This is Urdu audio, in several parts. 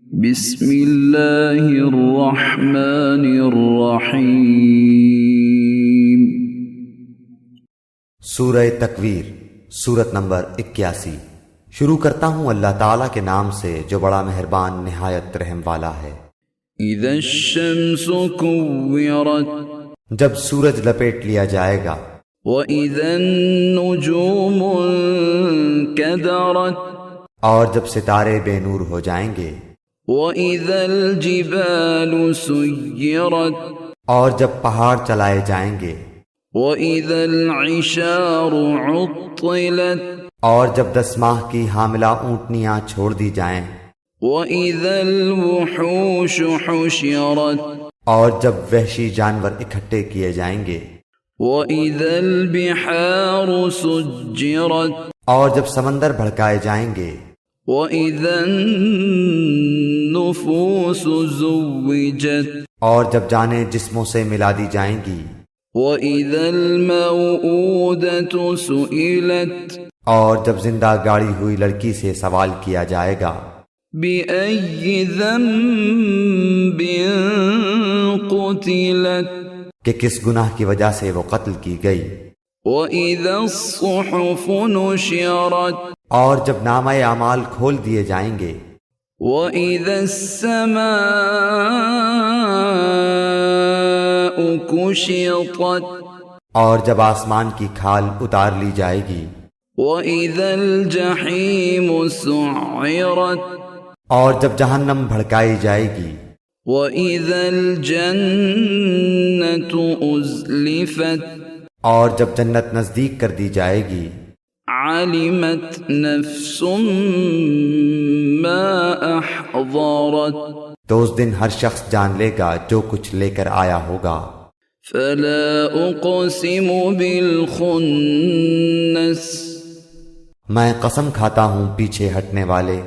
بسم اللہ الرحمن الرحیم۔ سورہ تکویر، سورت نمبر 81۔ شروع کرتا ہوں اللہ تعالیٰ کے نام سے جو بڑا مہربان نہایت رحم والا ہے۔ اذا الشمس كورت، جب سورج لپیٹ لیا جائے گا۔ وَإِذَا النُّجُومُ انكَدَرت، اور جب ستارے بے نور ہو جائیں گے۔ وَإِذَا الْجِبَالُ سُيِّرَتْ، اور جب پہاڑ چلائے جائیں گے۔ وَإِذَا الْعِشَارُ عُطِّلَتْ، اور جب 10 ماہ کی حاملہ اونٹنیاں چھوڑ دی جائیں۔ وَإِذَا الْوُحُوشُ حُشِرَتْ، اور جب وحشی جانور اکٹھے کیے جائیں گے۔ وَإِذَا الْبِحَارُ سُجِّرَتْ، اور جب سمندر بھڑکائے جائیں گے۔ وَإِذَا النُّفُوسُ زُوِّجَتْ، اور جب جانیں جسموں سے ملا دی جائیں گی۔ وَإِذَا الْمَوْءُودَةُ سُئِلَتْ، اور جب زندہ گاڑی ہوئی لڑکی سے سوال کیا جائے گا۔ بِأَيِّ ذَنبٍ قُتِلَتْ، کہ کس گناہ کی وجہ سے وہ قتل کی گئی۔ وَإِذَا الصُّحُفُ نُشِرَتْ، اور جب نامہ اعمال کھول دیے جائیں گے۔ وَإِذَا السَّمَاءُ كُشِطَتْ، اور جب آسمان کی کھال اتار لی جائے گی۔ وَإِذَا الْجَحِيمُ سُعِّرَتْ، اور جب جہنم بھڑکائی جائے گی۔ وَإِذَا الْجَنَّةُ أُزْلِفَتْ، اور جب جنت نزدیک کر دی جائے گی۔ عَلِمَتْ نَفْسٌ مَّا أَحْضَرَتْ، تو اس دن ہر شخص جان لے گا جو کچھ لے کر آیا ہوگا۔ فَلَا أُقْسِمُ بِالْخُنَّسِ، میں قسم کھاتا ہوں پیچھے ہٹنے والے۔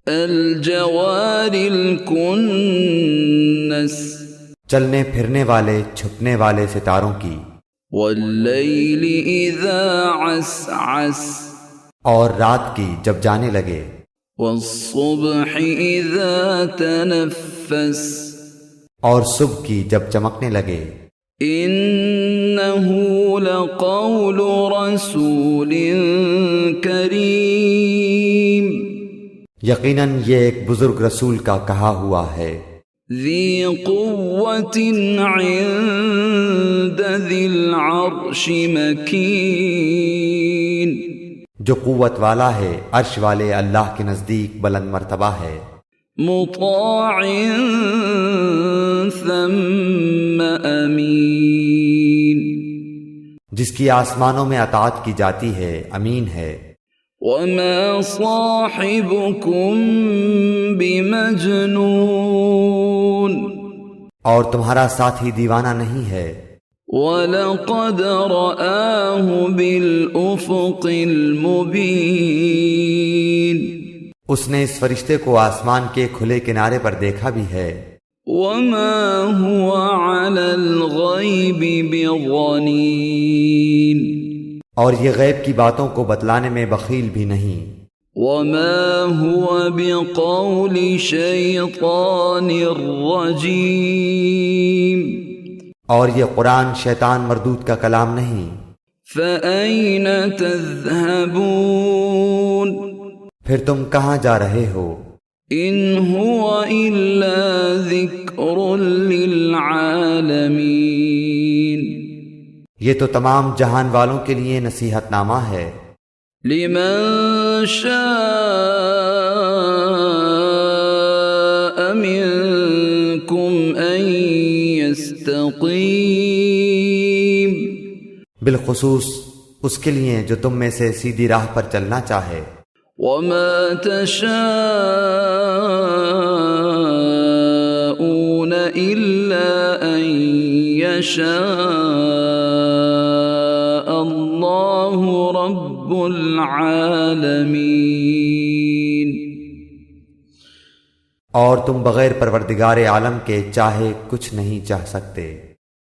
الْجَوَارِ الْكُنَّسِ، چلنے پھرنے والے چھپنے والے ستاروں کی۔ وَاللَّيْلِ إِذَا عَسْعَسَ، اور رات کی جب جانے لگے۔ وَالصُّبْحِ إِذَا تَنَفَّسَ، اور صبح کی جب چمکنے لگے۔ إِنَّهُ لَقَوْلُ رَسُولٍ كَرِيمٍ، یقیناً یہ ایک بزرگ رسول کا کہا ہوا ہے۔ ذِي قُوَّةٍ عِندَ ذِي الْعَرْشِ مَكِينٍ، جو قوت والا ہے عرش والے اللہ کے نزدیک بلند مرتبہ ہے۔ مُطَاعٍ ثَمَّ أَمِينٍ، جس کی آسمانوں میں اطاعت کی جاتی ہے، امین ہے۔ وَمَا صَاحِبُكُم بِمَجْنُونٍ، اور تمہارا ساتھی دیوانہ نہیں ہے۔ وَلَقَدْ رَآهُ بِالْأُفُقِ الْمُبِينِ، اس نے اس فرشتے کو آسمان کے کھلے کنارے پر دیکھا بھی ہے۔ وَمَا هُوَ عَلَى الْغَيْبِ بِضَنِينٍ، اور یہ غیب کی باتوں کو بتلانے میں بخیل بھی نہیں۔ وَمَا هُوَ بِقَوْلِ شَيْطَانٍ رَّجِيمٍ، اور یہ قرآن شیطان مردود کا کلام نہیں۔ فَأَيْنَ تَذْهَبُونَ، پھر تم کہاں جا رہے ہو؟ إِنْ هُوَ إِلَّا ذِكْرٌ لِّلْعَالَمِينَ، یہ تو تمام جہان والوں کے لیے نصیحت نامہ ہے۔ لِمَن شَاءَ مِنكُمْ أَن يَسْتَقِيمَ، بالخصوص اس کے لیے جو تم میں سے سیدھی راہ پر چلنا چاہے۔ وَمَا تَشَاءُونَ إِلَّا أَن يَشَاءَ اللَّهُ رَبُّ الْعَالَمِينَ، اور تم بغیر پروردگار عالم کے چاہے کچھ نہیں چاہ سکتے۔